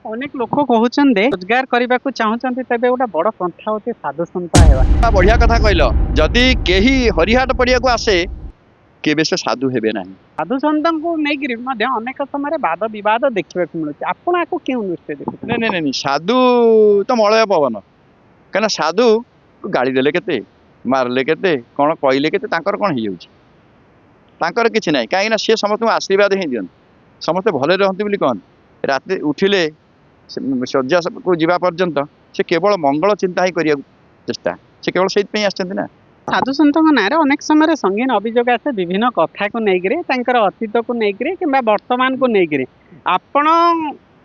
ଅନେକ ଲୋକ କହୁଛନ୍ତି ରୋଜଗାର କରିବାକୁ ଚାହୁଁଛନ୍ତି ତେବେ ଗୋଟେ ବଡ ପନ୍ଥା ହଉଛି ସାଧୁ ସନ୍ଥ ହେବା। बढ़िया कथा कहल जदि केही हरिहाट पड़िया को आसे केबे से साधु हेबे नाही। ସାଧୁ ସନ୍ଥଙ୍କୁ ନେଇକିରି ମଧ୍ୟ ଅନେକ ସମୟରେ ବାଦ ବିବାଦ ଦେଖିବାକୁ ମିଳୁଛି। ଆପଣ ଆକୁ କେଉଁ ଦୃଷ୍ଟିରେ ଦେଖୁଛନ୍ତି? नहीं नहीं नहीं साधु तो मलय पवन कहीं साधु गाड़ी देले केते मारले केते कौन कहले केते तांकर कौन हो जाउछि तांकर किछि नाही काहे ना से समस्त आशीर्वाद ही दियन समस्त भले रहंती बोली कहन राति उठिले शଯ୍ୟା को जीवा पर्यंत से केवल मंगल चिंता ही करिया चेष्टा से केवल सेइत पे आछंती ना। ସାଧୁ ସନ୍ଥଙ୍କ ନାଁରେ ଅନେକ ସମୟରେ ସଙ୍ଗୀନ ଅଭିଯୋଗ ଆସେ ବିଭିନ୍ନ କଥାକୁ ନେଇକିରି ତାଙ୍କର ଅତୀତକୁ ନେଇକିରି କିମ୍ବା ବର୍ତ୍ତମାନକୁ ନେଇକିରି। ଆପଣ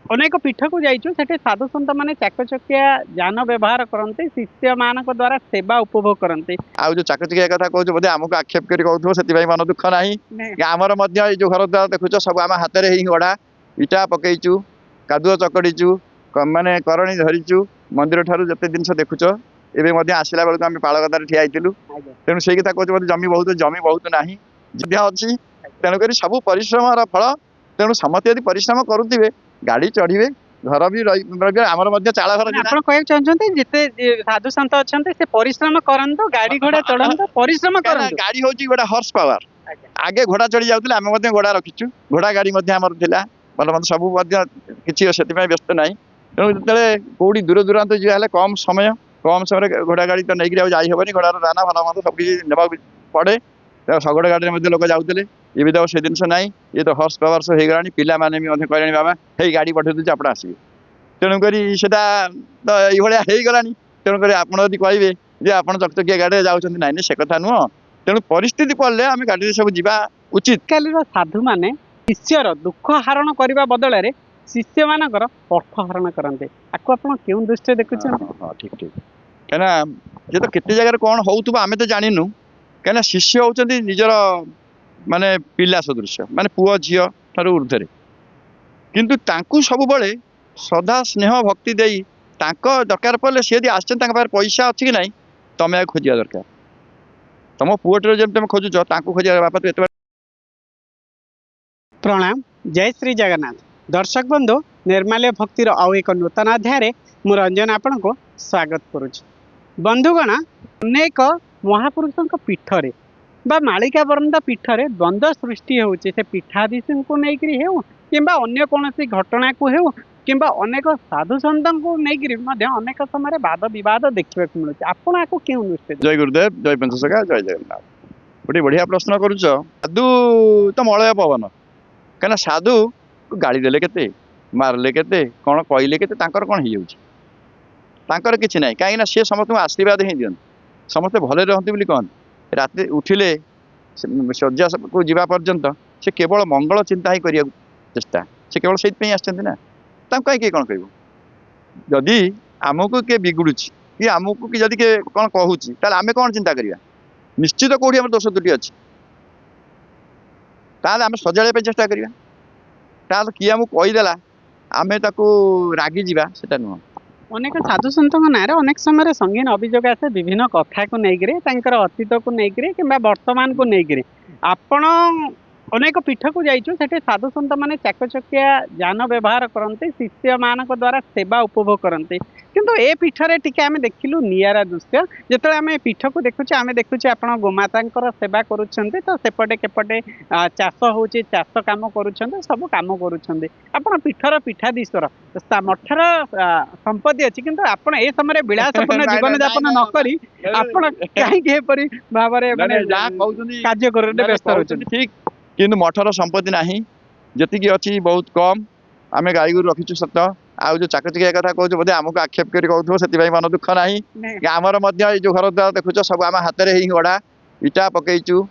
ଅନେକ ପୀଠକୁ ଯାଇଛୁ, ସେଠି ସାଧୁ ସନ୍ଥ ମାନେ ଚାକଚକିଆ ଯାନ ବ୍ୟବହାର କରନ୍ତି, ଶିଷ୍ୟମାନଙ୍କ ଦ୍ୱାରା ସେବା ଉପଭୋଗ କରନ୍ତି। ଆଉ जो चाकचिकिया कथा कहू बोधे आमको आक्षेप करी कहू से मन दुख ना आमर जो घर द्वार देखुच सब आम हाथ में ही गढ़ा इटा पकईचु कादुआ चकड़ीचु माने करणी धरीचु मंदिर ठारू जते जिनस देखुच एवं आसला बेलू आम पाड़गदार ठिया तेणु से कथा कहूँ जमी बहुत ना अच्छी तेणुक सब परिश्रम फल तेणु समस्त यदि परिश्रम करुवे गाड़ी चढ़े घर भी आमर चाल घर ଆପଣ କହିବାକୁ ଚାହୁଁଛନ୍ତି ଯେତେ ସାଧୁ ସନ୍ଥ ଅଛନ୍ତି ସେ ପରିଶ୍ରମ କରନ୍ତୁ, ଗାଡି ଘୋଡା ଚଢନ୍ତୁ, ପରିଶ୍ରମ କରନ୍ତୁ। गाड़ी हूँ गोटे हर्स पावर आगे घोड़ा चढ़ी जाऊे आम घोड़ा रखीचु घोड़ा गाड़ी आमर थिला भल मत सब किसी से व्यस्त ना तेणु जो कौटी दूर दूरांत जी कम समय घोड़ा गाड़ी तो नहीं जाइबनी घोड़ार दाना भल मत सब किसी ने पड़े शगड़ गाड़ी में लोक जाऊे ये भी तो से जिनस ना ये तो हर्स पावर हो गला पिला माने भी कहले बाबा हे गाड़ी पठे दूसरे आप आसवे तेणुक तो ये गला तेणुक आपड़ी कहे जे आप चकचकिया गाड़ी जाऊँ ना से कथा नुह तेणु परिस्थिति पड़े आम गाड़ी सब जा उचित। କାଲିର ସାଧୁ ମାନେ ଶିଷ୍ୟର ଦୁଃଖ ହରଣ କରିବା ବଦଳରେ ଶିଷ୍ୟ ମାନଙ୍କର ଅର୍ଥ ହରଣ କରନ୍ତି। ଆକୁ ଆପଣ କେଉଁ ଦୃଷ୍ଟିରେ ଦେଖୁଛନ୍ତି? हाँ ठीक ठीक कहीं ये तो केते जगह कौन हो आम तो जानू कहीं शिष्य होती निजर माने पिला सदृश माने पुओ झी ठार ऊर्धे किंतु तांकु सब बड़े श्रद्धा स्नेह भक्ति दे दरकार पड़े सी यदि आस पैसा अच्छी कि ना तुम आ खोजा दरकार तुम पुओटे जब तुम खोजुच खोजा बापा तू एत प्रणाम, जय श्री जगन्नाथ। दर्शक बंधु, निर्माल्य भक्तिर आउ एक नूतन अध्याय मु रंजन आपण को स्वागत करुछि। बंधुगण, अनेक महापुरुषों पीठरे बा मालिका बरंदा पीठरे द्वंद्व सृष्टि होउछि। से पीठाधीश को लेकिन हो किंबा अन्य कौन घटना को हो किंबा अनेक साधु सन्त को लेकिन अनेक समय वाद विवाद देखा मिलूँ। आपण आपको क्यों दृष्टि? जय गुरुदेव, जय पंचसखा, जय जगन्नाथ। गोटे बढ़िया प्रश्न करुच। साधु तो मलय पवन कहीं साधु गाड़ी देले केते मारले केते कौन कहले केते तांकर कौन हो जाउछि तांकर किछि नाही काहे ना से समस्त आशीर्वाद ही दियन समस्त भले रहंती बोली कहन राति उठिले शଯ୍ୟା को जीवा पर्यंत से केवल मंगल चिंता ही करिया चेष्टा से केवल सेइत पे आछंती ना तांको कहीं कौन कहबो जदि आमको के बिगुड़ुछि कि आमको कि जदि के कौन कहूछि ताले आमे कौन चिंता करिया निश्चित कोठी हमर दोष त्रुटि अछि ताले आमे सजाड़े पे चेष्टा करिया ताले किए आमको कहीदेला आमे ताको रागी जीवा सेटा नुह। अनेक साधु सन्थों नारे अनेक समय संगीन अभियोग आसे विभिन्न कथा को लेकिन अतीत को लेकिन कि वर्तमान को लेकिन। आपण अनेक पीठ को जाइछु, सेठी साधु सन्त माने चाकचकिया यान व्यवहार करते, शिष्य मान द्वारा सेवा उपभोग करते। किंतु ए पीठरे टिके आमे देखिलु नियारा दृश्य। जेतले आमे पीठ को देखुचे आमे देखुचे आपण गोमातांकर सेवा करूछन्ते, तो सेपटे केपटे चाष होउचे, चाष काम करूछन्ते, सब काम करूछन्ते। आपण पीठर पीठाधीश्वर मठर संपत्ति अछि, किंतु आपण ए समय विलासपूर्ण जीवन यापन न करी आपण काहे के परि भाबरे माने कार्य करते व्यस्त रहउछन्ते। ठीक किंतु मठर संपत्ति नाही जति अच्छी बहुत कम आम गाई गोरु रखीचु सत आउ जो चाकचिकिया कथा कहूँ बोधे आमको आक्षेप करी कहू से मन दुख ना आमर जो घर द्वार देखुच सब आम हाथ में ही गढ़ा इटा पकईचु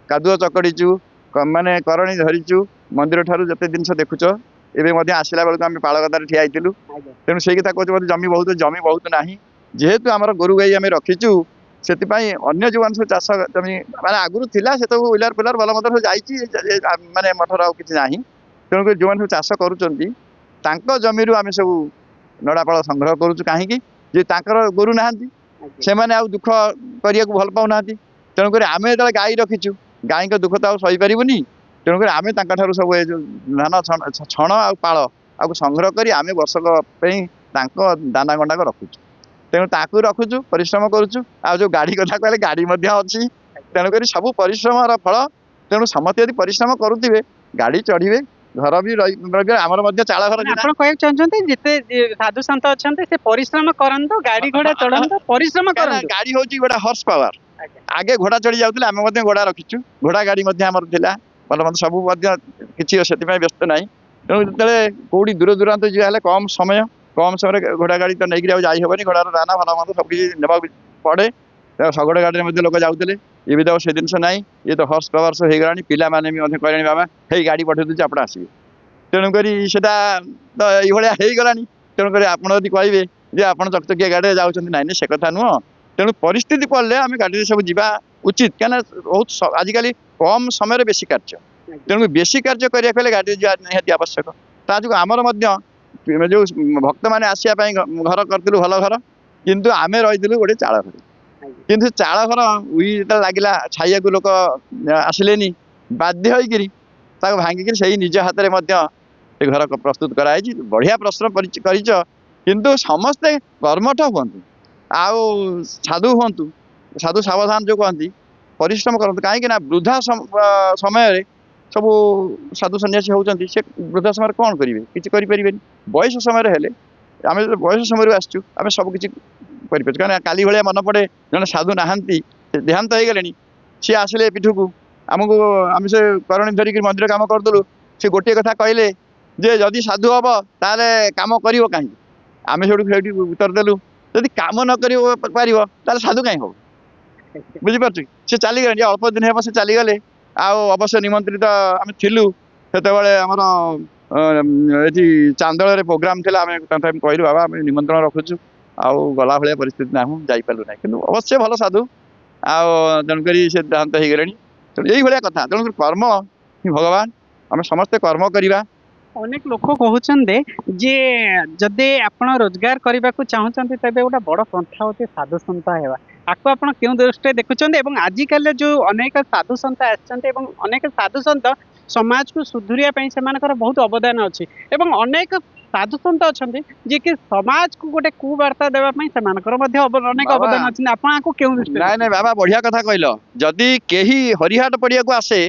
कादुआ चकड़ीचु माने करणी धरीचु मंदिर ठारू जते जिनस देखुच एवं आसला बेलू आम पाड़गदार ठिया तेणु से कथा कहूँ जमी बहुत ना जेहेतु आमर गोरु गाई आम रखीचु से अन्य जो सब चाष जमी माने आगुरी थिला से तो व्हीलर पिलर भल मत सब माने मठर आउ किछि नाही तेणुक जो सब चाष करुँच जमी आम सब नड़ापाल संग्रह करुँ कहीं जे गोरु ना से दुख करने को भल पाऊना तेणुक आम जो गाई रखीचु गाई दुख तो सहीपरूनी तेणुक आम सब धान छण आ पाल ଆଉ ସଂଗ୍ରହ କରି ଆମେ ବର୍ଷକ ପାଇଁ ତାଙ୍କ ଦାନା ଗଣ୍ଡାକ ରଖୁଛୁ। ତେଣୁ ତାକୁ ରଖୁଛୁ, ପରିଶ୍ରମ କରୁଛୁ। ଆଉ ଯୋଉ ଗାଡି କଥା କହିଲେ, ଗାଡି ମଧ୍ୟ ଅଛି। ତେଣୁକରି ସବୁ ପରିଶ୍ରମର ଫଳ। ତେଣୁ ସମସ୍ତେ ଯଦି ପରିଶ୍ରମ କରୁଥିବେ, ଗାଡି ଚଢିବେ, ଘର ବି ରହିବେ। ଆମର ମଧ୍ୟ ଚାଳ ଘର ମାନେ ଥିଲା। ଆପଣ କହିବାକୁ ଚାହୁଁଛନ୍ତି ଯେତେ ସାଧୁ ସନ୍ଥ ଅଛନ୍ତି ସେ ପରିଶ୍ରମ କରନ୍ତୁ, ଗାଡି ଘୋଡା ଚଢନ୍ତୁ, ପରିଶ୍ରମ କାହିଁକିନା କରନ୍ତୁ। ଗାଡି ହଉଛି ଗୋଟେ ହର୍ସ ପାୱାର। ଆଜ୍ଞା। ଆଗେ ଘୋଡା ଚଢି ଯାଉଥିଲେ, ଆମେ ମଧ୍ୟ ଘୋଡା ରଖିଛୁ। ଘୋଡା ଗାଡି ମଧ୍ୟ ଆମର ଥିଲା। ଭଲ ମନ୍ଦ ସବୁ ମଧ୍ୟ କିଛି ସେଥିପାଇଁ ବ୍ୟସ୍ତ ନାହିଁ। ତେଣୁ ଯେତେବେଳେ କୋଉଠି ଦୂର ଦୂରାନ୍ତ ଯିବା ହେଲେ କମ ସମୟରେ ଘୋଡା ଗାଡି ତ ନେଇକି ଆଉ ଯାଇ ହବନି। ଘୋଡାର ଦାନା ଭଲ ମନ୍ଦ ସବୁ କିଛି ନେବାକୁ ପଡେ। ଶଗଡ ଗାଡିରେ ମଧ୍ୟ ଲୋକ ଯାଉଥିଲେ। ଏବେ ତ ଆଉ ସେ ଜିନିଷ ନାହିଁ। ଇଏ ତ ହର୍ସ ପାୱାର ହେଇଗଲାଣି। ପିଲାମାନେ ବି ମଧ୍ୟ କହିଲେଣି, ବାବା ହେଇ ଗାଡି ପଠେଇ ଦଉଛି, ଆପଣ ଆସିବେ। ତେଣୁକରି ସେଟା ତ ଏଇଭଳିଆ ହେଇଗଲାଣି। ତେଣୁକରି ଆପଣ ଯଦି କହିବେ ଯେ ଆପଣ ଚକଚକିଆ ଗାଡିରେ ଯାଉଛନ୍ତି, ନାଇଁ ସେ କଥା ନୁହଁ। ତେଣୁ ପରିସ୍ଥିତି ପଡ଼ିଲେ ଆମେ ଗାଡିରେ ସବୁ ଯିବା ଉଚିତ। କାହିଁକିନା ବହୁତ ଆଜିକାଲି କମ ସମୟରେ ବେଶୀ କାର୍ଯ୍ୟ। ତେଣୁ ବେଶୀ କାର୍ଯ୍ୟ କରିବାକୁ ହେଲେ ଗାଡିରେ ଯିବା ନିହାତି ଆବଶ୍ୟକ। ତା ଯୋଗୁଁ ଆମର ମଧ୍ୟ ଯୋଉ ଭକ୍ତମାନେ ଆସିବା ପାଇଁ ଘର କରିଥିଲୁ, ଭଲ ଘର। କିନ୍ତୁ ଆମେ ରହିଥିଲୁ ଗୋଟେ ଚାଳ ଘରେ। କିନ୍ତୁ ଚାଳ ଘର ଉଇ ଯେତେବେଳେ ଲାଗିଲା, ଛାଇବାକୁ ଲୋକ ଆସିଲେନି, ବାଧ୍ୟ ହୋଇକିରି ତାକୁ ଭାଙ୍ଗିକିରି ସେଇ ନିଜ ହାତରେ ମଧ୍ୟ ସେ ଘର ପ୍ରସ୍ତୁତ କରାଯାଇଛି। ବଢିଆ ପ୍ରଶ୍ନ କରିଛ। କିନ୍ତୁ ସମସ୍ତେ କର୍ମଠ ହୁଅନ୍ତୁ, ଆଉ ସାଧୁ ହୁଅନ୍ତୁ। ସାଧୁ ସାବଧାନ ଯୋଉ କହନ୍ତି, ପରିଶ୍ରମ କରନ୍ତୁ। କାହିଁକି ନା ବୃଦ୍ଧା ସମୟରେ ସବୁ ସାଧୁ ସନ୍ନ୍ୟାସୀ ହଉଛନ୍ତି, ସେ ବୃଦ୍ଧା ସମୟରେ କଣ କରିବେ? କିଛି କରିପାରିବେନି। ବୟସ ସମୟରେ ହେଲେ, ଆମେ ଯେତେବେଳେ ବୟସ ସମୟରୁ ଆସିଛୁ, ଆମେ ସବୁ କିଛି କରିପାରୁଛୁ। କାହିଁକିନା କାଲି ଭଳିଆ ମନେ ପଡେ, ଜଣେ ସାଧୁ ନାହାନ୍ତି, ସେ ଦେହାନ୍ତ ହେଇଗଲେଣି। ସିଏ ଆସିଲେ ପିଠୁକୁ, ଆମକୁ ଆମେ ସେ କରଣୀ ଧରିକି ମନ୍ଦିର କାମ କରୁଥିଲୁ। ସେ ଗୋଟିଏ କଥା କହିଲେ ଯେ ଯଦି ସାଧୁ ହବ ତାହେଲେ କାମ କରିବ କାହିଁକି? ଆମେ ସେଇଠି ଉତ୍ତର ଦେଲୁ, ଯଦି କାମ ନ କରିବ ପାରିବ ତାହେଲେ ସାଧୁ କାହିଁ ହବ? ବୁଝିପାରୁଛୁ? ସେ ଚାଲିଗଲେ, ଅଳ୍ପ ଦିନ ହେବ ସେ ଚାଲିଗଲେ। ଆଉ ଅବଶ୍ୟ ନିମନ୍ତ୍ରିତ ଆମେ ଥିଲୁ। ସେତେବେଳେ ଆମର ଏଠି ଚାନ୍ଦଳରେ ପ୍ରୋଗ୍ରାମ ଥିଲା। ଆମେ ତାଙ୍କୁ କହିଲୁ, ବାବା ଆମେ ନିମନ୍ତ୍ରଣ ରଖୁଛୁ, ଆଉ ଗଲା ଭଳିଆ ପରିସ୍ଥିତି ନାହିଁ, ଯାଇପାରିଲୁ ନାହିଁ। କିନ୍ତୁ ଅବଶ୍ୟ ଭଲ ସାଧୁ। ଆଉ ତେଣୁକରି ସେ ଦେହାନ୍ତ ହେଇଗଲେଣି। ତେଣୁ ଏଇଭଳିଆ କଥା। ତେଣୁକରି କର୍ମ ହିଁ ଭଗବାନ। ଆମେ ସମସ୍ତେ କର୍ମ କରିବା। ଅନେକ ଲୋକ କହୁଛନ୍ତି ଯେ ଯଦି ଆପଣ ରୋଜଗାର କରିବାକୁ ଚାହୁଁଛନ୍ତି, ତେବେ ଗୋଟେ ବଡ ପନ୍ଥା ହଉଛି ସାଧୁ ସନ୍ଥ ହେବା। ଆକୁ ଆପଣ କେଉଁ ଦୃଷ୍ଟିରେ ଦେଖୁଛନ୍ତି? ଏବଂ ଆଜିକାଲି ଯୋଉ ଅନେକ ସାଧୁ ସନ୍ଥ ଆସିଛନ୍ତି, ଏବଂ ଅନେକ ସାଧୁ ସନ୍ଥ ସମାଜକୁ ସୁଧୁରିବା ପାଇଁ ସେମାନଙ୍କର ବହୁତ ଅବଦାନ ଅଛି। ଏବଂ ଅନେକ ସାଧୁ ସନ୍ଥ ଅଛନ୍ତି ଯିଏକି ସମାଜକୁ ଗୋଟେ କୁବାର୍ତ୍ତା ଦେବା ପାଇଁ ସେମାନଙ୍କର ମଧ୍ୟ ଅନେକ ବାବା ଅବଦାନ ଅଛି। ଆପଣ ଆକୁ କେଉଁ ଦୃଷ୍ଟିରେ ନାଇଁ ଦେଖୁଛନ୍ତି? ବାବା, ବଢିଆ କଥା କହିଲ। ଯଦି କେହି ହରିହାଟ ପଡିଆକୁ ଆସେ,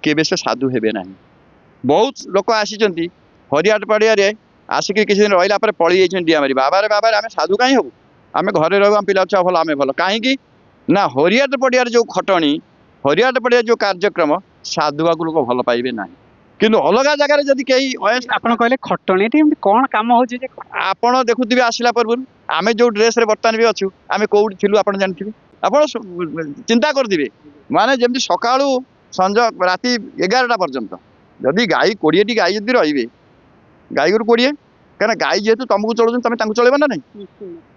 କେବେ ସେ ସାଧୁ ହେବେ ନାହିଁ। ବହୁତ ଲୋକ ଆସିଛନ୍ତି ହରିହାଟ ପଡିଆରେ, ଆସିକି କିଛି ଦିନ ରହିଲା ପରେ ପଳେଇ ଯାଇଛନ୍ତି ଡିଆ ମାରି। ବାବାରେ ଆମେ ସାଧୁ କାହିଁ ହବୁ? ଆମେ ଘରେ ରହିବୁ, ଆମ ପିଲା ଛୁଆ ଭଲ, ଆମେ ଭଲ। କାହିଁକି ନା ହରିହାଟ ପଡିଆରେ ଯୋଉ ଖଟଣି, ହରିହାଟ ପଡିଆରେ ଯୋଉ କାର୍ଯ୍ୟକ୍ରମ, ସାଧୁବାକୁ ଲୋକ ଭଲ ପାଇବେ ନାହିଁ। କିନ୍ତୁ ଅଲଗା ଜାଗାରେ ଯଦି କେହି ଆପଣ କହିଲେ ଖଟଣି, ଏଠି ଏମିତି କଣ କାମ ହଉଛି ଯେ ଆପଣ ଦେଖୁଥିବେ ଆସିଲା ପୂର୍ବରୁ ଆମେ ଯୋଉ ଡ୍ରେସରେ ବର୍ତ୍ତମାନ ବି ଅଛୁ, ଆମେ କୋଉଠି ଥିଲୁ ଆପଣ ଜାଣିଥିବେ। ଆପଣ ଚିନ୍ତା କରୁଥିବେ, ମାନେ ଯେମିତି ସକାଳୁ ସଞ୍ଜ ରାତି 11ଟା ପର୍ଯ୍ୟନ୍ତ ଯଦି ଗାଈ 20ଟି ଗାଈ ଯଦି ରହିବେ, ଗାଈଗୋରୁ 20, କାହିଁକିନା ଗାଈ ଯେହେତୁ ତମକୁ ଚଳଉଛନ୍ତି, ତମେ ତାଙ୍କୁ ଚଳେଇବ ନା ନାହିଁ।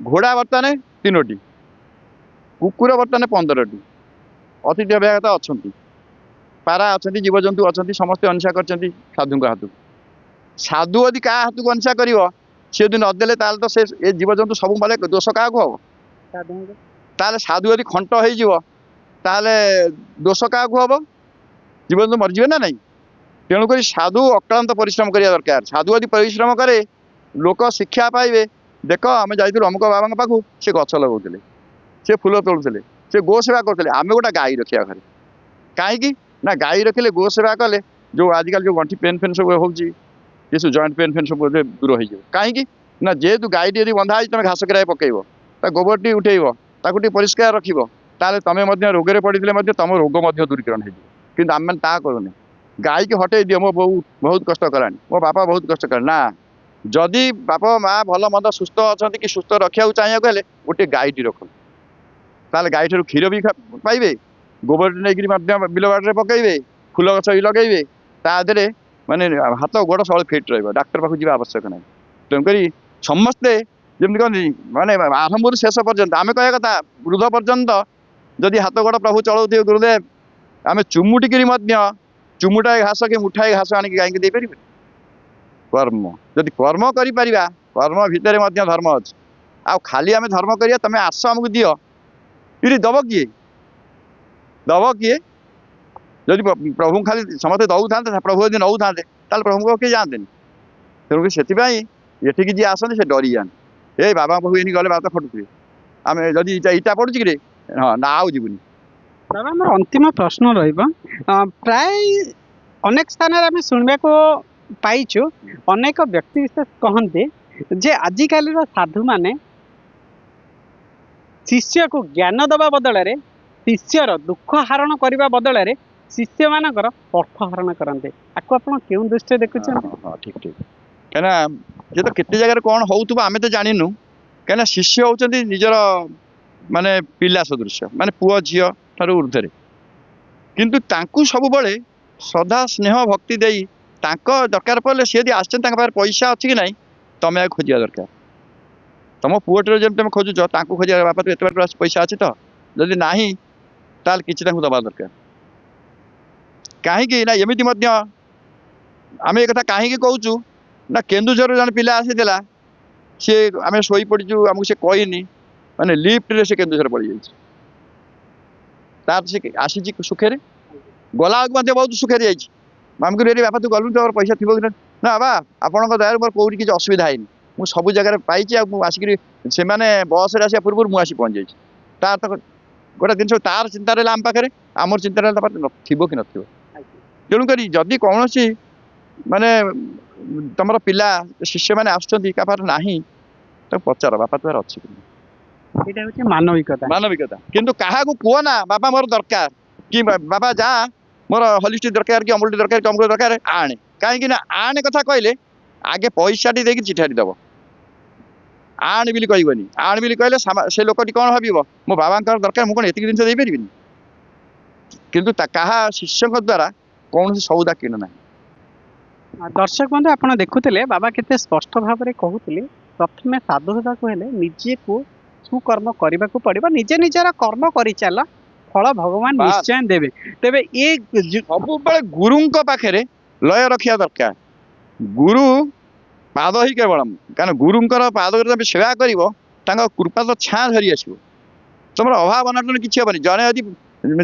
ଘୋଡ଼ା ବର୍ତ୍ତମାନ 3ଟି, କୁକୁର ବର୍ତ୍ତମାନ 15ଟି, ଅତିଥି ଅଭ୍ୟାଗତ ଅଛନ୍ତି, ପାରା ଅଛନ୍ତି, ଜୀବଜନ୍ତୁ ଅଛନ୍ତି, ସମସ୍ତେ ଅନିଶା କରିଛନ୍ତି ସାଧୁଙ୍କ ହାତକୁ। ସାଧୁ ଯଦି କାହା ହାତକୁ ଅନିଶା କରିବ, ସେ ଯଦି ନଦେଲେ, ତାହେଲେ ତ ସେ ଏ ଜୀବଜନ୍ତୁ ସବୁ ମଲେ, ଦୋଷ କାହାକୁ ହବ? ତାହେଲେ ସାଧୁ ଯଦି ଖଣ୍ଟ ହେଇଯିବ, ତାହେଲେ ଦୋଷ କାହାକୁ ହବ? ଜୀବଜନ୍ତୁ ମରିଯିବେ ନା ନାହିଁ। ତେଣୁକରି ସାଧୁ ଅକ୍ଳାନ୍ତ ପରିଶ୍ରମ କରିବା ଦରକାର। ସାଧୁ ଯଦି ପରିଶ୍ରମ କରେ, ଲୋକ ଶିକ୍ଷା ପାଇବେ। ଦେଖ, ଆମେ ଯାଇଥିଲୁ ଅମୁକ ବାବାଙ୍କ ପାଖକୁ, ସେ ଗଛ ଲଗାଉଥିଲେ, ସେ ଫୁଲ ତୋଳୁଥିଲେ, ସେ ଗୋ ସେବା କରୁଥିଲେ। ଆମେ ଗୋଟେ ଗାଈ ରଖିବା ଘରେ। କାହିଁକି ନା ଗାଈ ରଖିଲେ, ଗୋ ସେବା କଲେ, ଯୋଉ ଆଜିକାଲି ଯୋଉ ଗଣ୍ଠି ପେନ୍ ସବୁ ହଉଛି, ଏସବୁ ଜଏଣ୍ଟ ପେନ୍ ସବୁ ଦୂର ହେଇଯିବ। କାହିଁକି ନା ଯେହେତୁ ଗାଈଟି ଯଦି ବନ୍ଧା ହେଇଛି, ତମେ ଘାସ କେରାଏ ପକେଇବ, ତା ଗୋବରଟି ଉଠେଇବ, ତାକୁ ଟିକେ ପରିଷ୍କାର ରଖିବ, ତାହେଲେ ତମେ ମଧ୍ୟ ରୋଗରେ ପଡ଼ିଥିଲେ ମଧ୍ୟ ତମ ରୋଗ ମଧ୍ୟ ଦୂରୀକରଣ ହେଇଯିବ। କିନ୍ତୁ ଆମେ ତାହା କରୁନି। ଗାଈକି ହଟେଇ ଦିଅ, ମୋ ବୋଉ ବହୁତ କଷ୍ଟ କଲାଣି, ମୋ ବାପା ବହୁତ କଷ୍ଟ କଲାଣି। ନା, ଯଦି ବାପା ମା ଭଲ ମନ୍ଦ ସୁସ୍ଥ ଅଛନ୍ତି, କି ସୁସ୍ଥ ରଖିବାକୁ ଚାହିଁବାକୁ ହେଲେ ଗୋଟେ ଗାଈଟି ରଖନ୍ତୁ। ତାହେଲେ ଗାଈଠାରୁ କ୍ଷୀର ବି ପାଇବେ, ଗୋବରଟି ନେଇକିରି ମଧ୍ୟ ବିଲ ବାଡ଼ିରେ ପକେଇବେ, ଫୁଲ ଗଛ ବି ଲଗେଇବେ, ତା ଦେହରେ ମାନେ ହାତ ଗୋଡ଼ ସବୁବେଳେ ଫିଟ୍ ରହିବ, ଡାକ୍ତର ପାଖକୁ ଯିବା ଆବଶ୍ୟକ ନାହିଁ। ତେଣୁକରି ସମସ୍ତେ ଯେମିତି କହନ୍ତି, ମାନେ ଆରମ୍ଭରୁ ଶେଷ ପର୍ଯ୍ୟନ୍ତ, ଆମେ କହିବା କଥା ବୃଦ୍ଧ ପର୍ଯ୍ୟନ୍ତ ଯଦି ହାତ ଗୋଡ଼ ପ୍ରଭୁ ଚଳଉଥିବେ ଗୁରୁଦେବ, ଆମେ ଚୁମୁଟିକିରି ମଧ୍ୟ ଚୁମୁଟାଏ ଘାସ କି ମୁଠାଏ ଘାସ ଆଣିକି ଗାଈକି ଦେଇପାରିବେ। କର୍ମ, ଯଦି କର୍ମ କରିପାରିବା, କର୍ମ ଭିତରେ ମଧ୍ୟ ଧର୍ମ ଅଛି। ଆଉ ଖାଲି ଆମେ ଧର୍ମ କରିବା, ତମେ ଆସ ଆମକୁ ଦିଅ, ଏଠି ଦବ କିଏ? ଦବ କିଏ? ଯଦି ପ୍ରଭୁଙ୍କୁ ଖାଲି ସମସ୍ତେ ଦଉଥାନ୍ତେ, ପ୍ରଭୁ ଯଦି ନଉଥାନ୍ତେ, ତାହେଲେ ପ୍ରଭୁଙ୍କ କେହି ଯାଆନ୍ତେନି। ତେଣୁକରି ସେଥିପାଇଁ ଏଠିକି ଯିଏ ଆସନ୍ତି ସେ ଡରି ଯାଆନ୍ତି, ଏଇ ବାବାଙ୍କ ପାଖକୁ ଏଇନି ଗଲେ ବାବା ତ ଫଟୁଥିବେ, ଆମେ ଯଦି ଇଟା ପଡୁଛି କିରେ, ହଁ ନା ଆଉ ଯିବୁନି। ବାବା ଆମର ଅନ୍ତିମ ପ୍ରଶ୍ନ ରହିବ, ପ୍ରାୟ ଅନେକ ସ୍ଥାନରେ ଆମେ ଶୁଣିବାକୁ ପାଇଛୁ, ଅନେକ ବ୍ୟକ୍ତି ବିଶେଷ କହନ୍ତି ଯେ ଆଜିକାଲିର ସାଧୁମାନେ ଶିଷ୍ୟକୁ ଜ୍ଞାନ ଦେବା ବଦଳରେ ଶିଷ୍ୟର ଦୁଃଖ ହରଣ କରିବା ବଦଳରେ ଶିଷ୍ୟମାନଙ୍କର ଅର୍ଥ ହରଣ କରନ୍ତି। ଆକୁ ଆପଣ କେଉଁ ଦୃଷ୍ଟିରେ ଦେଖୁଛନ୍ତି? ହଁ ଠିକ ଠିକ, କାହିଁକିନା ଯେ ତ କେତେ ଜାଗାରେ କ'ଣ ହଉଥିବ ଆମେ ତ ଜାଣିନୁ, କାହିଁକିନା ଶିଷ୍ୟ ହଉଛନ୍ତି ନିଜର ମାନେ ପିଲା ସଦୃଶ୍ୟ, ମାନେ ପୁଅ ଝିଅ ଠାରୁ ଉର୍ଦ୍ଧ୍ୱରେ, କିନ୍ତୁ ତାଙ୍କୁ ସବୁବେଳେ ଶ୍ରଦ୍ଧା ସ୍ନେହ ଭକ୍ତି ଦେଇ ତାଙ୍କ ଦରକାର ପଡ଼ିଲେ ସିଏ ଯଦି ଆସିଛନ୍ତି ତାଙ୍କ ପାଖରେ ପଇସା ଅଛି କି ନାହିଁ ତମେ ଆଉ ଖୋଜିବା ଦରକାର। ତମ ପୁଅଟିର ଯେମିତି ତମେ ଖୋଜୁଛ ତାଙ୍କୁ ଖୋଜିବା, ବାପା ତୁ ଏତେ ବାଟ ପଇସା ଅଛି ତ, ଯଦି ନାହିଁ ତାହେଲେ କିଛି ତାଙ୍କୁ ଦେବା ଦରକାର। କାହିଁକି ନା ଏମିତି ମଧ୍ୟ ଆମେ ଏ କଥା କାହିଁକି କହୁଛୁ ନା କେନ୍ଦୁଝରରୁ ଜଣେ ପିଲା ଆସିଥିଲା, ସିଏ ଆମେ ଶୋଇପଡ଼ିଛୁ ଆମକୁ ସେ କହିନି, ମାନେ ଲିଫ୍ଟରେ ସେ କେନ୍ଦୁଝର ପଡ଼ିଯାଇଛି, ତାର ସେ ଆସିଛି ସୁଖରେ, ଗଲାବେଳକୁ ମଧ୍ୟ ବହୁତ ସୁଖରେ ଯାଇଛି। ଆମେ କହିଲୁ ବାପା ତୁ ଗଲୁ ତୋର ପଇସା ଥିବ କି ନା, ବାବା ଆପଣଙ୍କ ଦୟାରୁ ମୋର କୋଉଠି କିଛି ଅସୁବିଧା ହେଇନି, ମୁଁ ସବୁ ଜାଗାରେ ପାଇଛି, ଆଉ ମୁଁ ଆସିକିରି ସେମାନେ ବସରେ ଆସିବା ପୂର୍ବରୁ ମୁଁ ଆସି ପହଞ୍ଚିଯାଇଛି। ତାର ତ ଗୋଟେ ଜିନିଷ ତାର ଚିନ୍ତା ରହିଲା ଆମ ପାଖରେ, ଆମର ଚିନ୍ତା ରହିଲା ତା ପାଖରେ ଥିବ କି ନଥିବ। ତେଣୁକରି ଯଦି କୌଣସି ମାନେ ତମର ପିଲା ଶିଷ୍ୟମାନେ ଆସୁଛନ୍ତି କାହା ପାଖରେ ନାହିଁ, ତାକୁ ପଚାର ବାପା ତୋର ଅଛି କି? ଏଇଟା ହଉଛି ମାନବିକତା। ମାନବିକତା। କିନ୍ତୁ କାହାକୁ କୁହ ନା ବାପା ମୋର ଦରକାର, କି ବାପା ଯା ମୋର ହଲିଷ୍ଟିକ୍ ଦରକାର, କି ଅମୁଲଟି ଦରକାର, କି ଅମୁଲ ଦରକାର, ଆଣେ। କାହିଁକି ନା ଆଣେ କଥା କହିଲେ ଆଗେ ପଇସାଟି ଦେଇକି ଚିଠାଟି ଦେବ, ଆଣେ ବୋଲି କହିବନି। ଆଣେ ବୋଲି କହିଲେ ସେ ଲୋକଟି କ'ଣ ଭାବିବ, ମୋ ବାବାଙ୍କର ଦରକାର, ମୁଁ କ'ଣ ଏତିକି ଜିନିଷ ଦେଇପାରିବିନି? କିନ୍ତୁ କାହା ଶିଷ୍ୟଙ୍କ ଦ୍ୱାରା କୌଣସି ସଉଦା କିଣ ନାହିଁ। ଦର୍ଶକ ବନ୍ଧୁ ଆପଣ ଦେଖୁଥିଲେ ବାବା କେତେ ସ୍ପଷ୍ଟ ଭାବରେ କହୁଥିଲେ, ପ୍ରଥମେ ସାଧୁ ହେବାକୁ ହେଲେ ନିଜକୁ ସୁକର୍ମ କରିବାକୁ ପଡ଼ିବ, ନିଜେ ନିଜର କର୍ମ କରିଚାଲ, ଫଳ ଭଗବାନ ନିଶ୍ଚୟ ଦେବେ। ତେବେ ଏ ସବୁବେଳେ ଗୁରୁଙ୍କ ପାଖରେ ଲୟ ରଖିବା ଦରକାର। ଗୁରୁ ପାଦ ହିଁ କେବଳ, କାରଣ ଗୁରୁଙ୍କର ପାଦରେ ତମେ ସେବା କରିବ ତାଙ୍କ କୃପା ତ ଛାଁ ଧରି ଆସିବ, ତମର ଅଭାବ ଅନାଟନ କିଛି ହବନି। ଜଣେ ଯଦି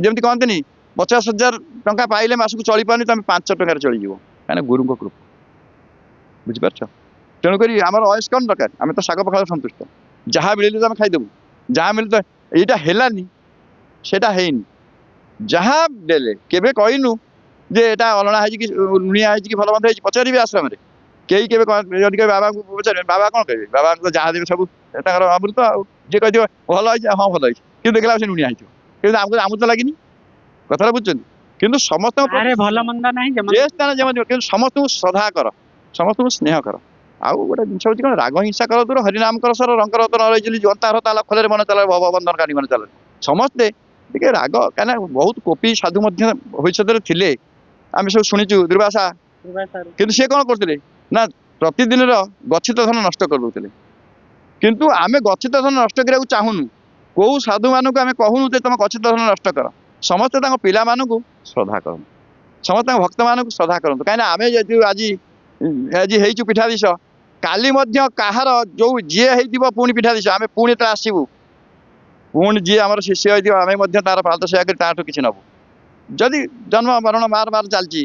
ଯେମିତି କହନ୍ତିନି 50,000 ଟଙ୍କା ପାଇଲେ ମାସକୁ ଚଳିପାରୁନି, ତମେ 5 ଟଙ୍କାରେ ଚଳିଯିବ, କାହିଁକିନା ଗୁରୁଙ୍କ କୃପା। ବୁଝିପାରୁଛ? ତେଣୁକରି ଆମର ଅୟସ କ'ଣ ଦରକାର, ଆମେ ତ ଶାଗ ପଖାଳ ସନ୍ତୁଷ୍ଟ, ଯାହା ମିଳିଲେ ତ ଆମେ ଖାଇଦେବୁ, ଯାହା ମିଳିଲେ ତ ଏଇଟା ହେଲାନି ସେଇଟା ହେଇନି, ଯାହା ଦେଲେ କେବେ କହିନୁ ଯେ ଏଇଟା ଅଲଣା ହେଇଛି କି ଲୁଣିଆ ହେଇଛି କି ଭଲ ମନ୍ଦ ହେଇଛି। ପଚାରିବେ ଆଶ୍ରମରେ କେହି କେବେ ଯଦି କେବେ ବାବାଙ୍କୁ ପଚାରିବେ, ବାବା କ'ଣ କହିବେ? ବାବାଙ୍କୁ ତ ଯାହା ଦେବେ ସବୁ ତାଙ୍କର ଅମୃତ, ଆଉ ଯିଏ କହିଥିବ ଭଲ ହେଇଛି, ହଁ ଭଲ ହେଇଛି, କିନ୍ତୁ ଦେଖିଲା ସେ ଲୁଣିଆ ହେଇଥିବ, କିନ୍ତୁ ଆମକୁ ଅମୃତ ଲାଗିନି। କଥାଟା ବୁଝୁଛନ୍ତି? କିନ୍ତୁ ସମସ୍ତଙ୍କ ଭଲ ମନ୍ଦ ନାହିଁ, କିନ୍ତୁ ସମସ୍ତଙ୍କୁ ଶ୍ରଦ୍ଧା କର, ସମସ୍ତଙ୍କୁ ସ୍ନେହ କର। ଆଉ ଗୋଟେ ଜିନିଷ ହଉଛି କ'ଣ, ରାଗ ହିଂସା କର ଦୂର, ହରିନାମ କର ସର, ରଙ୍କର ତ ନ ରହିଥିଲି ଜନ୍ତା ହରତା ଲକ୍ଷରେ ମନ ଚାଲ, ଭବ ବନ୍ଧନ କାନି ମନ ଚାଲ। ସମସ୍ତେ ଟିକେ ରାଗ, କାହିଁକିନା ବହୁତ କୋପି ସାଧୁ ମଧ୍ୟ ଭବିଷ୍ୟତରେ ଥିଲେ, ଆମେ ସବୁ ଶୁଣିଛୁ ଦୁର୍ବାସା, କିନ୍ତୁ ସେ କ'ଣ କରୁଥିଲେ ନା ପ୍ରତିଦିନର ଗଚ୍ଛିତ ଧନ ନଷ୍ଟ କରିଦେଉଥିଲେ। କିନ୍ତୁ ଆମେ ଗଚ୍ଛିତ ଧନ ନଷ୍ଟ କରିବାକୁ ଚାହୁଁନୁ, କୋଉ ସାଧୁମାନଙ୍କୁ ଆମେ କହୁନୁ ଯେ ତମ ଗଚ୍ଛିତ ଧନ ନଷ୍ଟ କର, ସମସ୍ତେ ତାଙ୍କ ପିଲାମାନଙ୍କୁ ଶ୍ରଦ୍ଧା କରନ୍ତୁ, ସମସ୍ତେ ତାଙ୍କ ଭକ୍ତମାନଙ୍କୁ ଶ୍ରଦ୍ଧା କରନ୍ତୁ। କାହିଁକିନା ଆମେ ଯେହେତୁ ଆଜି ହେଇଛୁ ପୀଠାଧୀଶ, କାଲି ମଧ୍ୟ କାହାର ଯୋଉ ଯିଏ ହେଇଥିବ ପୁଣି ପୀଠାଧୀଶ, ଆମେ ପୁଣି ଯେତେବେଳେ ଆସିବୁ ପୁଣି ଯିଏ ଆମର ଶିଷ୍ୟ ହେଇଥିବ ଆମେ ମଧ୍ୟ ତାର ପାଦ ସେବା କରି ତାଠୁ କିଛି ନେବୁ। ଯଦି ଜନ୍ମ ମରଣ ମାର ଚାଲିଛି,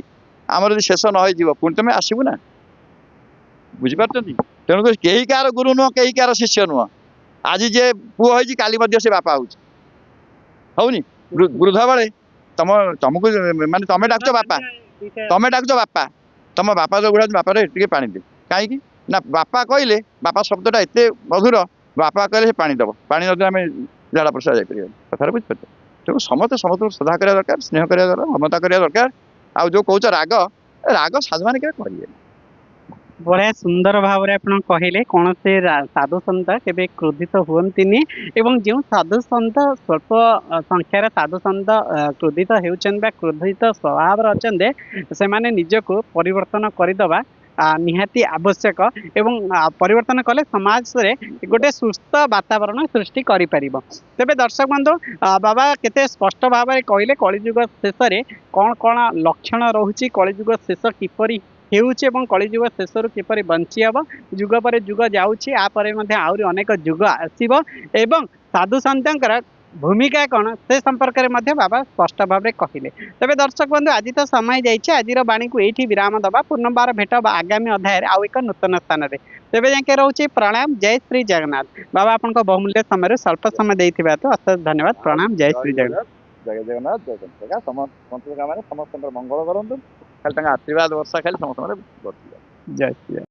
ଆମର ଯଦି ଶେଷ ନ ହେଇଯିବ ପୁଣି ତମେ ଆସିବୁ ନା। ବୁଝିପାରୁଛନ୍ତି? ତେଣୁକରି କେହି କାହାର ଗୁରୁ ନୁହଁ, କେହି କାହାର ଶିଷ୍ୟ ନୁହଁ। ଆଜି ଯେ ପୁଅ ହେଇଛି କାଲି ମଧ୍ୟ ସେ ବାପା ହଉଛି, ହଉନି? ବୃଦ୍ଧ ବେଳେ ତମକୁ ମାନେ ତମେ ଡାକୁଛ ବାପା, ତମେ ଡାକୁଛ ବାପା, ତମ ବାପା ଯୋଉ ଗୁଡ଼ା ବାପାରେ ଟିକେ ପାଣି ଦେ, କାହିଁକି ନା ବାପା କହିଲେ, ବାପା ଶବ୍ଦଟା ଏତେ ମଧୁର, ବାପା କହିଲେ ସେ ପାଣି ଦବ, ପାଣି ନଦେଲେ ଆମେ ଝାଡ଼ା ପ୍ରସାଦ ଯାଇପାରିବାନି। କଥାଟା ବୁଝିପାରୁଛ? ତେଣୁ ସମସ୍ତେ ସମସ୍ତଙ୍କୁ ଶ୍ରଦ୍ଧା କରିବା ଦରକାର, ସ୍ନେହ କରିବା ଦରକାର, ମମତା କରିବା ଦରକାର। ଆଉ ଯୋଉ କହୁଛ ରାଗ ସାଧୁମାନେ କେବେ କରିବେନି। ବଢ଼ିଆ ସୁନ୍ଦର ଭାବରେ ଆପଣ କହିଲେ, କୌଣସି ସାଧୁ ସନ୍ଥ କେବେ କ୍ରୋଧିତ ହୁଅନ୍ତିନି, ଏବଂ ଯେଉଁ ସାଧୁ ସନ୍ଥ ସ୍ୱଳ୍ପ ସଂଖ୍ୟାର ସାଧୁ ସନ୍ଥ କ୍ରୋଧିତ ହେଉଛନ୍ତି ବା କ୍ରୋଧିତ ସ୍ୱଭାବରେ ଅଛନ୍ତି, ସେମାନେ ନିଜକୁ ପରିବର୍ତ୍ତନ କରିଦେବା ନିହାତି ଆବଶ୍ୟକ, ଏବଂ ପରିବର୍ତ୍ତନ କଲେ ସମାଜରେ ଗୋଟେ ସୁସ୍ଥ ବାତାବରଣ ସୃଷ୍ଟି କରିପାରିବ। ତେବେ ଦର୍ଶକ ବନ୍ଧୁ, ବାବା କେତେ ସ୍ପଷ୍ଟ ଭାବରେ କହିଲେ କଳିଯୁଗ ଶେଷରେ କ'ଣ କ'ଣ ଲକ୍ଷଣ ରହୁଛି, କଳିଯୁଗ ଶେଷ କିପରି ହେଉଛି ଏବଂ କଳିଯୁଗ ଶେଷରୁ କିପରି ବଞ୍ଚି ହେବ। ଯୁଗ ପରେ ଯୁଗ ଯାଉଛି, ଆ ପରେ ମଧ୍ୟ ଆହୁରି ଅନେକ ଯୁଗ ଆସିବ, ଏବଂ ସାଧୁ ସନ୍ଥଙ୍କର भूमिका कौन से संपर्क में बाबा स्पष्ट भाव में कहले। तेज दर्शक बंधु आज तो समय जाइए आज वाणी को ये विराम दबा पुनर्बार भेट आगामी अध्याय आउ एक नूतन स्थान में तेज जाके रोचे प्रणाम जय श्री जगन्नाथ। बाबा आपन बहुमूल्य समय स्वल्प समय देथिबा तो अशेष धन्यवाद प्रणाम जय श्री जगन्नाथ। जय जगन्नाथ जय जगन्नाथ समस्त समस्त मंगल करंतु खाली आशीर्वाद वर्षा खाली समस्त जय श्री